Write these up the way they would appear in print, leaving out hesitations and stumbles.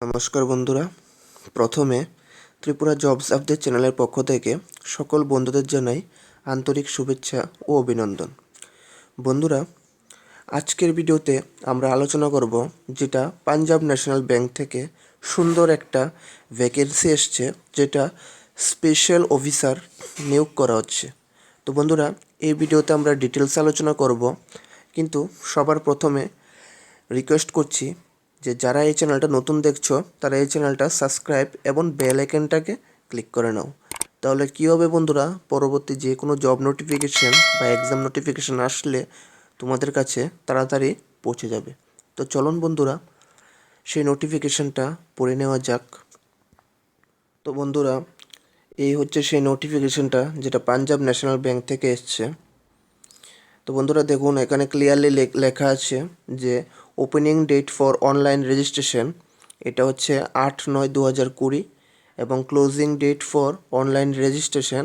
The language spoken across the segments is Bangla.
নমস্কার বন্ধুরা, প্রথমে ত্রিপুরা জবস আপডেট চ্যানেলের পক্ষ থেকে সকল বন্ধুদের জানাই আন্তরিক শুভেচ্ছা ও অভিনন্দন। বন্ধুরা, আজকের ভিডিওতে আমরা আলোচনা করব যেটা পাঞ্জাব ন্যাশনাল ব্যাংক থেকে সুন্দর একটা ভ্যাকেন্সি এসছে, যেটা স্পেশাল অফিসার নিয়োগ করা হচ্ছে। তো বন্ধুরা, এই ভিডিওতে আমরা ডিটেলস আলোচনা করব, কিন্তু সবার প্রথমে রিকোয়েস্ট করছি যে যারা এই চ্যানেলটা নতুন দেখছো তারা এই চ্যানেলটা সাবস্ক্রাইব এবং বেল আইকনটাকে ক্লিক করে নাও। তাহলে কী হবে বন্ধুরা, পরবর্তী যে কোনো জব নোটিফিকেশান বা এক্সাম নোটিফিকেশান আসলে তোমাদের কাছে তাড়াতাড়ি পৌঁছে যাবে। তো চলুন বন্ধুরা, সেই নোটিফিকেশানটা পড়ে নেওয়া যাক। তো বন্ধুরা, এই হচ্ছে সেই নোটিফিকেশানটা যেটা পাঞ্জাব ন্যাশনাল ব্যাংক থেকে এসছে। তো বন্ধুরা দেখুন, এখানে ক্লিয়ারলি লেখা আছে যে opening date for online registration এটা হচ্ছে 8/9/2020 এবং closing date for online registration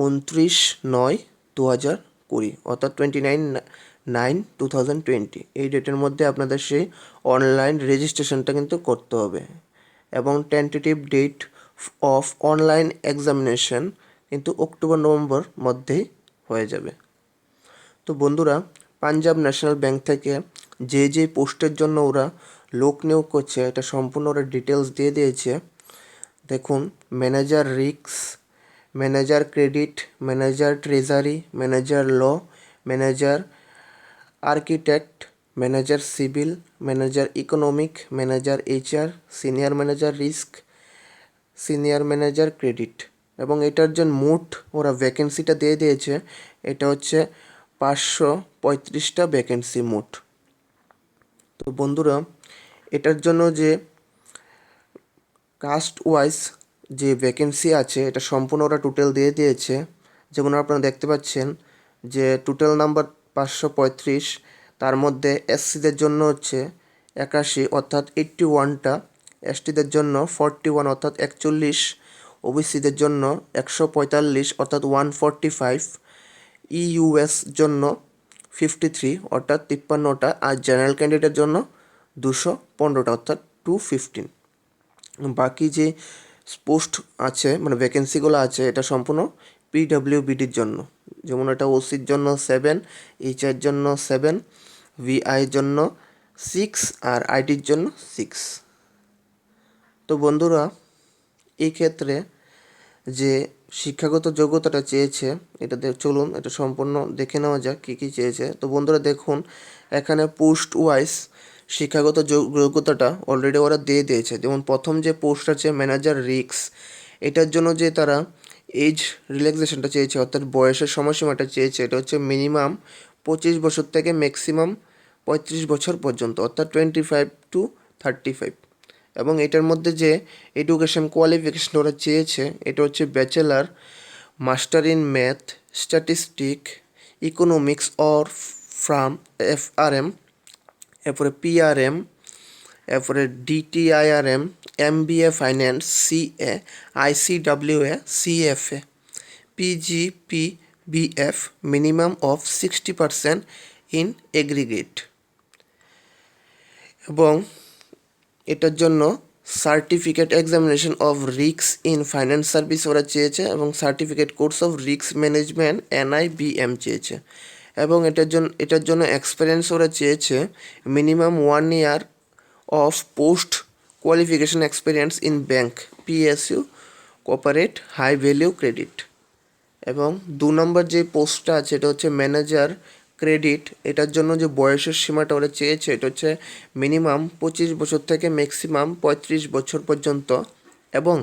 29/9/2020, অর্থাৎ 29/9/2020। এই ডেটের মধ্যে আপনাদের সেই অনলাইন রেজিস্ট্রেশনটা কিন্তু করতে হবে এবং tentative date of online examination কিন্তু অক্টোবর-নভেম্বর মধ্যেই হয়ে যাবে। তো বন্ধুরা, পাঞ্জাব ন্যাশনাল ব্যাংক থেকে যে পোস্টের জন্য ওরা লোক নিয়োগ করছে এটা সম্পূর্ণ ওরা ডিটেলস দিয়ে দিয়েছে। দেখুন, manager risk, manager credit, manager treasury, manager law, manager architect, manager civil, manager economic, manager HR, senior manager risk, senior manager credit. এবং এটার জন্য মোট ওরা ভ্যাকেন্সিটা দিয়ে দিয়েছে, এটা হচ্ছে 535টা ভ্যাকেন্সি মোট। তো বন্ধুরা, এটার জন্য যে কাস্ট ওয়াইজ যে ভ্যাকেন্সি আছে এটা সম্পূর্ণ ওরা টোটাল দিয়ে দিয়েছে। যেমন আপনারা দেখতে পাচ্ছেন যে টোটাল নাম্বার 535, তার মধ্যে এসসিদের জন্য হচ্ছে 81 অর্থাৎ 81টা, এসটিদের জন্য 41 অর্থাৎ 41, ওবিসিদের জন্য 145 অর্থাৎ 145, ইউএস জন্য 53 অর্থাৎ 53টা, আর জেনারেল ক্যান্ডিডেটের জন্য 215টা অর্থাৎ 215। বাকি যে পোস্ট আছে মানে ভ্যাকেন্সিগুলো আছে এটা সম্পূর্ণ পিডব্লিউবিডির জন্য। যেমন এটা ওসির জন্য 7, এইচআর জন্য 7, ভিআইয়ের জন্য 6 আর আইটির জন্য 6। তো বন্ধুরা, এই ক্ষেত্রে যে শিক্ষাগত যোগ্যতাটা চেয়েছে এটা চলুন এটা সম্পূর্ণ দেখে নেওয়া যাক কী কী চেয়েছে। তো বন্ধুরা দেখুন, এখানে পোস্ট ওয়াইজ শিক্ষাগত যোগ্যতাটা অলরেডি ওরা দিয়ে দিয়েছে। যেমন প্রথম যে পোস্ট আছে ম্যানেজার রিস্ক, এটার জন্য যে তারা এজ রিল্যাক্সেশনটা চেয়েছে অর্থাৎ বয়সের সময়সীমাটা চেয়েছে, এটা হচ্ছে মিনিমাম 25 বছর থেকে ম্যাক্সিমাম 35 বছর পর্যন্ত, অর্থাৎ 25 to 35। এবং এটার মধ্যে যে এডুকেশন কোয়ালিফিকেশন ওরা চেয়েছে এটা হচ্ছে bachelor, master in math, statistic, economics or from FRM, এরপরে পিআরএম, এরপরে DTIRM, MBA finance, CA, ICWA, CFA, PGPBF, minimum of 60% in aggregate. এবং এটার জন্য certificate examination of risk in finance service ওরা চেয়েছে এবং certificate course of risk management NIBM চেয়েছে। এবং এটার জন্য এক্সপিরিয়েন্স ওরা চেয়েছে minimum 1 year of post qualification experience in bank, PSU, corporate, high value credit. এবং 2 নম্বর যে পোস্টটা আছে এটা হচ্ছে ম্যানেজার ক্রেডিট, এটার জন্য যে বয়সের সীমাটা ওরা চেয়েছে এটা হচ্ছে মিনিমাম 25 বছর থেকে ম্যাক্সিমাম 35 বছর পর্যন্ত। এবং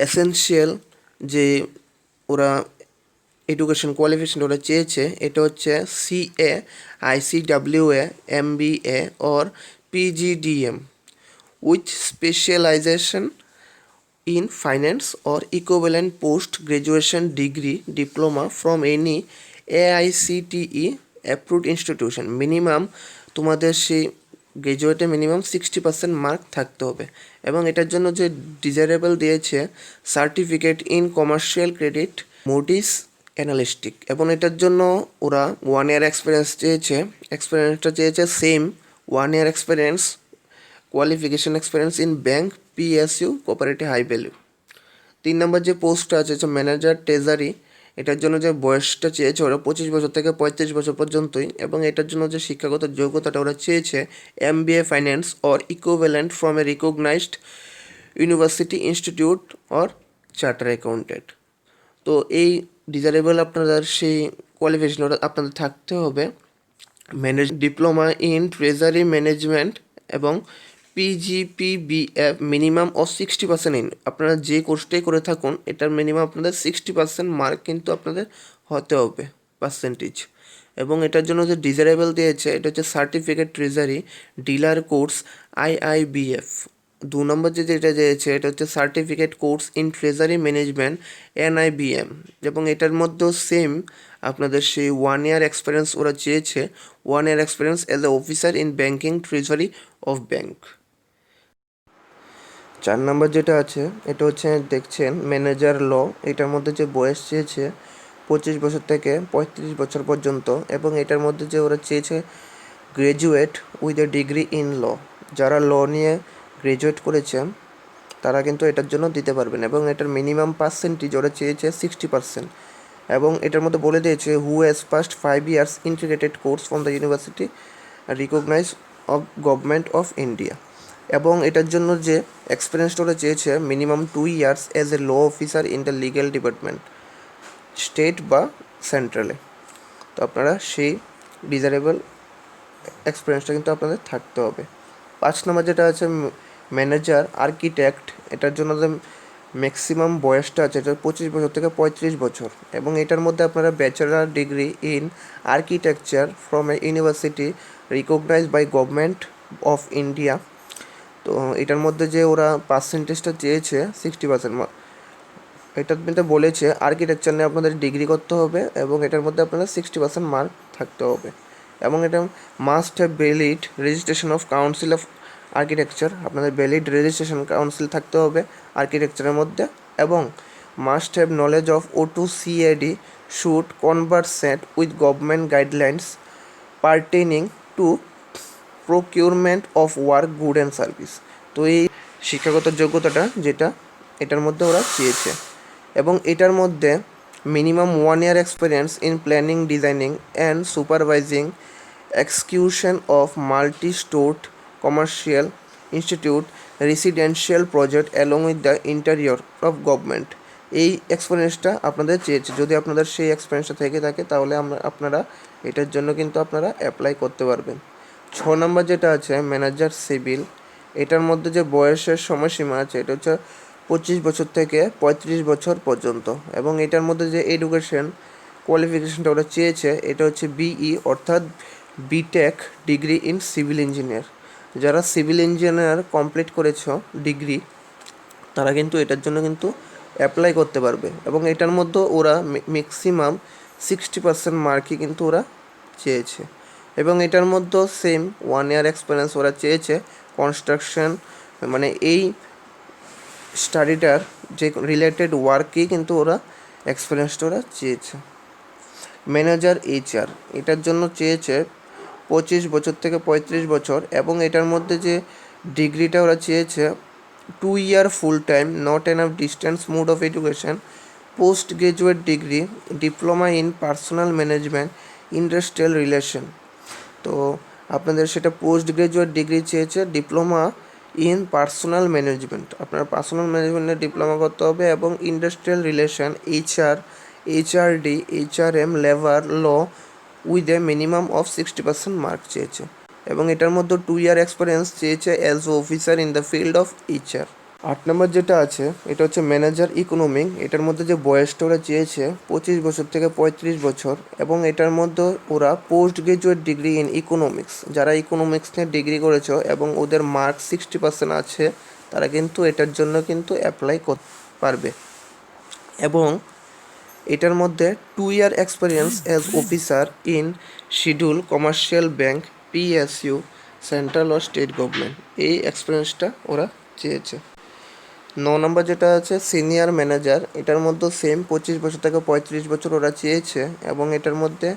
এসেনশিয়াল যে ওরা এডুকেশন কোয়ালিফিকেশন ওরা চেয়েছে এটা হচ্ছে CA, ICWA, MBA or PGDM with specialisation in finance or equivalent post graduation degree diploma from any AICTE approved institution. Minimum তোমাদের সেই গ্রাজুয়েটে মিনিমাম 60% মার্ক থাকতে হবে। এবং এটার জন্য যে ডিজারেবল দিয়েছে certificate in commercial credit, Moody's অ্যানালিস্টিক। এবং এটার জন্য ওরা 1 year এক্সপিরিয়েন্স চেয়েছে, এক্সপিরিয়েন্সটা চেয়েছে same 1 year experience qualification experience in bank, পিএসইউ, কোঅপারেটিভ, হাই ভ্যালু। 3 নম্বর যে পোস্টটা আছে হচ্ছে ম্যানেজার ট্রেজারি। এটার জন্য যে বয়সটা চেয়েছে ওরা 25 বছর থেকে 35 বছর পর্যন্তই, এবং এটার জন্য যে শিক্ষাগত যোগ্যতাটা ওরা চেয়েছে MBA finance or equivalent from a recognized university, institute or charter accountant. তো এই ডিজারেবল আপনাদের সেই কোয়ালিফিকেশন ওরা আপনাদের থাকতে হবে ডিপ্লোমা ইন ট্রেজারি ম্যানেজমেন্ট এবং PGPBF মিনিমাম অফ 60% ইন। আপনারা যে কোর্সটাই করে থাকুন এটার মিনিমাম আপনাদের 60% মার্ক কিন্তু আপনাদের হতে হবে, পার্সেন্টেজ। এবং এটার জন্য যে ডিজারেবল দিয়েছে এটা হচ্ছে certificate treasury dealer course IIBF। 2 নম্বর যেটা দিয়েছে এটা হচ্ছে certificate course in treasury management NIBM, এবং এটার মধ্যেও সেম আপনাদের সেই 1 ইয়ার এক্সপিরিয়েন্স ওরা চেয়েছে, 1 ইয়ার experience as a officer in banking treasury of bank. 4 নম্বর যেটা আছে এটা হচ্ছে দেখছেন ম্যানেজার ল। এটার মধ্যে যে বয়স চেয়েছে 25 বছর থেকে 35 বছর পর্যন্ত, এবং এটার মধ্যে যে ওরা চেয়েছে graduate with a degree in law. যারা ল নিয়ে গ্র্যাজুয়েট করেছেন তারা কিন্তু এটার জন্য দিতে পারবেন, এবং এটার মিনিমাম পার্সেন্টেজ ওরা চেয়েছে 60%। এবং এটার মধ্যে বলে দিয়েছে who has passed 5 years integrated course from the university recognize of government of India. এবং এটার জন্য যে এক্সপিরিয়েন্সটা ওরা চেয়েছে minimum 2 years as a law officer in the legal department, state বা সেন্ট্রালে। তো আপনারা সেই ডিজারেবল এক্সপিরিয়েন্সটা কিন্তু আপনাদের থাকতে হবে। 5 নম্বর যেটা আছে ম্যানেজার আর্কিটেক্ট। এটার জন্য যে ম্যাক্সিমাম বয়সটা আছে এটা 25 বছর থেকে 35 বছর, এবং এটার মধ্যে আপনারা bachelor degree in architecture from a university recognized by government of India. তো এটার মধ্যে যে ওরা পার্সেন্টেজটা চেয়েছে 60%, এটার মধ্যে বলেছে আর্কিটেকচার নিয়ে আপনাদের ডিগ্রি করতে হবে, এবং এটার মধ্যে আপনাদের 60% মার্ক থাকতে হবে। এবং এটা must have valid registration of council of architecture, আপনাদের ভ্যালিড রেজিস্ট্রেশন কাউন্সিল থাকতে হবে আর্কিটেকচারের মধ্যে। এবং must have knowledge of O2CAD, should conversant with government guidelines pertaining to procurement of work, good and service. তো এই শিক্ষাগত যোগ্যতাটা যেটা এটার মধ্যে ওরা চেয়েছে, এবং এটার মধ্যে minimum 1 year experience in planning, designing and supervising execution of multi stored commercial institute residential project along with the interior of government. এই এক্সপিরিয়েন্সটা আপনাদের চেয়েছে। যদি আপনাদের সেই এক্সপিরিয়েন্সটা থেকে থাকে তাহলে আপনারা এটার জন্য কিন্তু আপনারা অ্যাপ্লাই করতে পারবেন। 6 নম্বর যেটা আছে ম্যানেজার সিভিল। এটার মধ্যে যে বয়সের সময়সীমা আছে এটা হচ্ছে 25 বছর থেকে 35 বছর পর্যন্ত, এবং এটার মধ্যে যে এডুকেশন কোয়ালিফিকেশনটা ওরা চেয়েছে এটা হচ্ছে BE অর্থাৎ BTech degree in civil engineer. যারা সিভিল ইঞ্জিনিয়ার কমপ্লিট করেছো ডিগ্রি তারা কিন্তু এটার জন্য কিন্তু অ্যাপ্লাই করতে পারবে, এবং এটার মধ্যে ওরা ম্যাক্সিমাম 60% মার্কই কিন্তু ওরা চেয়েছে। এবং এটার মধ্যেও সেম 1 ইয়ার এক্সপিরিয়েন্স ওরা চেয়েছে কনস্ট্রাকশন, মানে এই স্টাডিটার যে রিলেটেড ওয়ার্কই কিন্তু ওরা এক্সপিরিয়েন্সটা ওরা চেয়েছে। ম্যানেজার HR এটার জন্য চেয়েছে 25 বছর থেকে 35 বছর, এবং এটার মধ্যে যে ডিগ্রিটা ওরা চেয়েছে 2 year full time, not enough distance mode of education, post graduate degree, diploma in personal management, industrial relation. তো আপনাদের সেটা পোস্ট গ্রাজুয়েট ডিগ্রি চেয়েছে ডিপ্লোমা ইন পার্সোনাল ম্যানেজমেন্ট, আপনার পার্সোনাল ম্যানেজমেন্টে ডিপ্লোমা করতে হবে, এবং industrial relation HR, HRD, HRM, labour law with a minimum of 60% mark চেয়েছে, এবং এটার মধ্যে 2 ইয়ার এক্সপিরিয়েন্স চেয়েছে as officer in the field of HR। 8 নম্বর যেটা আছে এটা হচ্ছে ম্যানেজার ইকোনমিক। এটার মধ্যে যে বয়সটা ওরা চেয়েছে 25 বছর থেকে 35 বছর, এবং এটার মধ্যে ওরা post graduate degree in economics, যারা ইকোনমিক্স নিয়ে ডিগ্রি করেছো এবং ওদের মার্ক 60% আছে তারা কিন্তু এটার জন্য কিন্তু অ্যাপ্লাই করতে পারবে। এবং এটার মধ্যে 2 year experience as officer in schedule commercial bank, PSU, central ও স্টেট গভর্নমেন্ট, এই এক্সপিরিয়েন্সটা ওরা চেয়েছে। 9 নম্বর যেটা আছে সিনিয়র ম্যানেজার। এটার মধ্যে সেম 25 বছর থেকে 35 বছর ওরা চেয়েছে, এবং এটার মধ্যে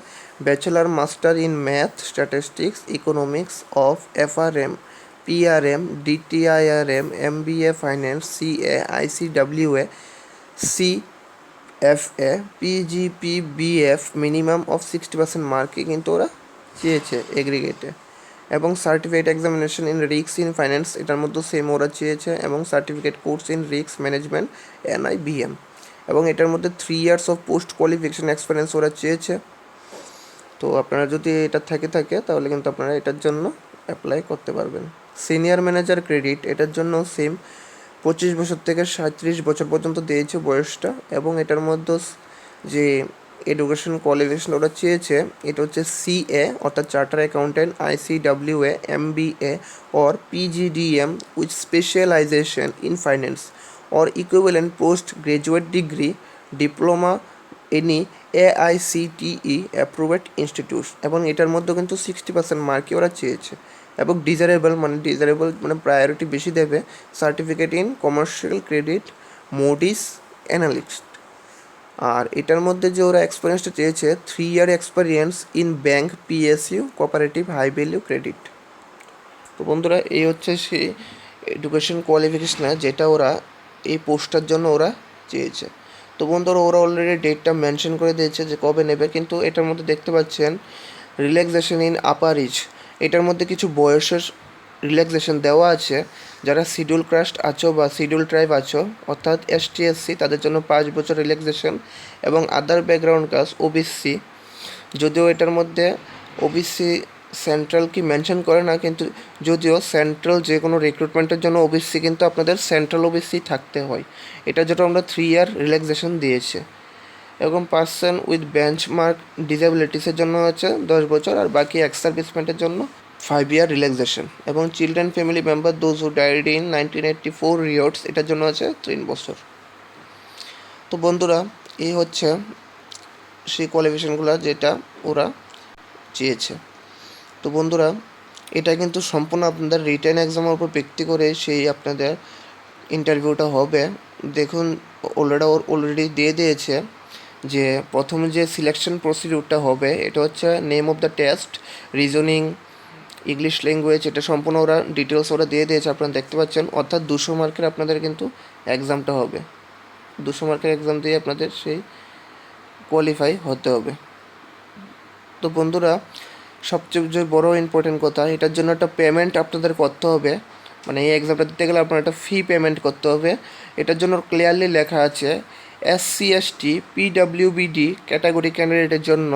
bachelor master in math, statistics, economics of FRM, PRM, DTIRM, MBA Finance, CA, ICWA, CFA, PGP, BF minimum of 60% মার্কে কিন্তু ওরা চেয়েছে এগ্রিগেটে। এবং certificate examination in risk in finance এটার মধ্যে সেম ওরা চেয়েছে, এবং certificate course in risk management NIBM, এবং এটার মধ্যে 3 years of post qualification experience ওরা চেয়েছে। তো আপনারা যদি এটা থাকে তাহলে কিন্তু আপনারা এটার জন্য অ্যাপ্লাই করতে পারবেন। সিনিয়র ম্যানেজার ক্রেডিট এটার জন্য সেম 25 বছর থেকে 37 বছর পর্যন্ত দিয়েছে বয়সটা, এবং এটার মধ্যে যে এডুকেশন কোয়ালিফিকেশন ওরা চেয়েছে এটা হচ্ছে CA অর্থাৎ charter accountant, ICWA, MBA or PGDM with specialization in finance or equivalent post graduate degree, diploma any AICTE approved institute, এবং এটার মধ্যে কিন্তু 60% মার্কই ওরা চেয়েছে। এবং ডিজারেবল মানে প্রায়োরিটি বেশি দেবে, certificate in commercial credit, Moody's analyst. আর এটার মধ্যে যে ওরা এক্সপিরিয়েন্সটা চেয়েছে 3 year experience in bank, PSU, cooperative, high value credit. তো বন্ধুরা এই হচ্ছে সেই এডুকেশন কোয়ালিফিকেশন যেটা ওরা এই পোস্টটার জন্য ওরা চেয়েছে। তো বন্ধুরা ওরা অলরেডি ডেটটা মেনশন করে দিয়েছে যে কবে নেবে, কিন্তু এটার মধ্যে দেখতে পাচ্ছেন রিল্যাক্সেশন ইন আপার এজ, এটার মধ্যে কিছু বয়সের রিল্যাক্সেশন দেওয়া আছে। যারা শিডিউল কাস্ট আছো বা শিডিউল ট্রাইব আছো অর্থাৎ ST SC তাদের জন্য 5 বছর রিল্যাক্সেশন, এবং আদার ব্যাকগ্রাউন্ড কাস্ট OBC, যদিও এটার মধ্যে OBC সেন্ট্রাল কি মেনশন করে না, কিন্তু যদিও সেন্ট্রাল যে কোনো রিক্রুটমেন্টের জন্য OBC কিন্তু আপনাদের সেন্ট্রাল OBC থাকতে হয়, এটা যেটা আমরা 3 ইয়ার রিল্যাক্সেশন দিয়েছে। এবং পার্সন উইথ বেঞ্চমার্ক ডিসেবিলিটিসের জন্য হচ্ছে 10 বছর, আর বাকি এক্স সার্ভিসমেন্টের জন্য 5 ইয়ার রিল্যাক্সেশন। এবং children family member those who died in 1984 রিয়টস এটার জন্য আছে 3 বছর। তো বন্ধুরা এই হচ্ছে সেই কোয়ালিফিকেশনগুলো যেটা ওরা চেয়েছে। তো বন্ধুরা এটা কিন্তু সম্পূর্ণ আপনাদের রিটেন এক্সামের উপর ভিত্তি করে সেই আপনাদের ইন্টারভিউটা হবে। দেখুন অলরেডি দিয়ে দিয়েছে যে প্রথম যে সিলেকশন প্রসিডিউরটা হবে এটা হচ্ছে name of the test, reasoning, English language, এটা সম্পূর্ণ ওরা ডিটেলস ওরা দিয়ে দিয়েছে, আপনারা দেখতে পাচ্ছেন। অর্থাৎ 200 মার্কের আপনাদের কিন্তু এক্সামটা হবে, 200 মার্কের এক্সাম দিয়ে আপনাদের সেই কোয়ালিফাই হতে হবে। তো বন্ধুরা সবচেয়ে যে বড় ইম্পর্টেন্ট কথা, এটার জন্য একটা পেমেন্ট আপনাদের করতে হবে, মানে এই এক্সামটা দিতে গেলে আপনার একটা ফি পেমেন্ট করতে হবে। এটার জন্য ক্লিয়ারলি লেখা আছে SC ST PWBD ক্যাটাগরি ক্যান্ডিডেটের জন্য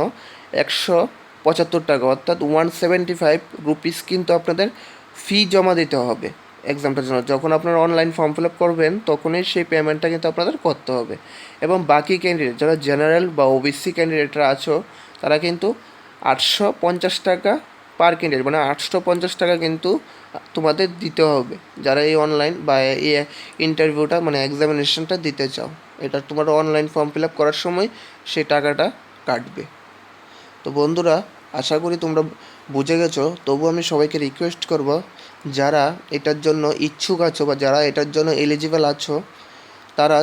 175 টাকা অর্থাৎ 175 রুপিস কিন্তু আপনাদের ফি জমা দিতে হবে এক্সামটার জন্য। যখন আপনারা অনলাইন ফর্ম ফিল আপ করবেন তখনই সেই পেমেন্টটা কিন্তু আপনাদের করতে হবে। এবং বাকি ক্যান্ডিডেট যারা জেনারেল বা OBC ক্যান্ডিডেটরা আছো তারা কিন্তু 850 টাকা পার ক্যান্ডিডেট, মানে 850 টাকা কিন্তু তোমাদের দিতে হবে যারা এই অনলাইন বা এই ইন্টারভিউটা মানে এক্সামিনেশনটা দিতে চাও। এটা তোমার অনলাইন ফর্ম ফিল আপ করার সময় সেই টাকাটা কাটবে। তো বন্ধুরা আশা করি তোমরা বুঝে গেছো, তবু আমি সবাইকে রিকোয়েস্ট করব যারা এটার জন্য ইচ্ছুক আছো বা যারা এটার জন্য এলিজিবল আছো তারা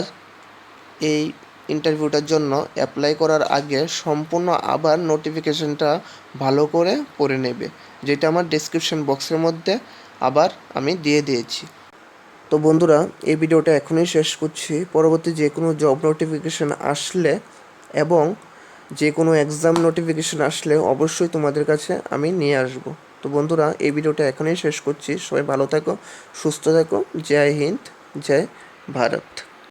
এই ইন্টারভিউটার জন্য অ্যাপ্লাই করার আগে সম্পূর্ণ আবার নোটিফিকেশনটা ভালো করে পড়ে নেবে, যেটা আমার ডেসক্রিপশন বক্সের মধ্যে আবার আমি দিয়ে দিয়েছি। তো বন্ধুরা এই ভিডিওটা এখনই শেষ করছি, পরবর্তী যে কোনো জব নোটিফিকেশান আসলে এবং যে কোনো এক্সাম নোটিফিকেশান আসলে অবশ্যই তোমাদের কাছে আমি নিয়ে আসব। তো বন্ধুরা এই ভিডিওটা এখনই শেষ করছি, সবাই ভালো থাকো, সুস্থ থাকো, জয় হিন্দ, জয় ভারত।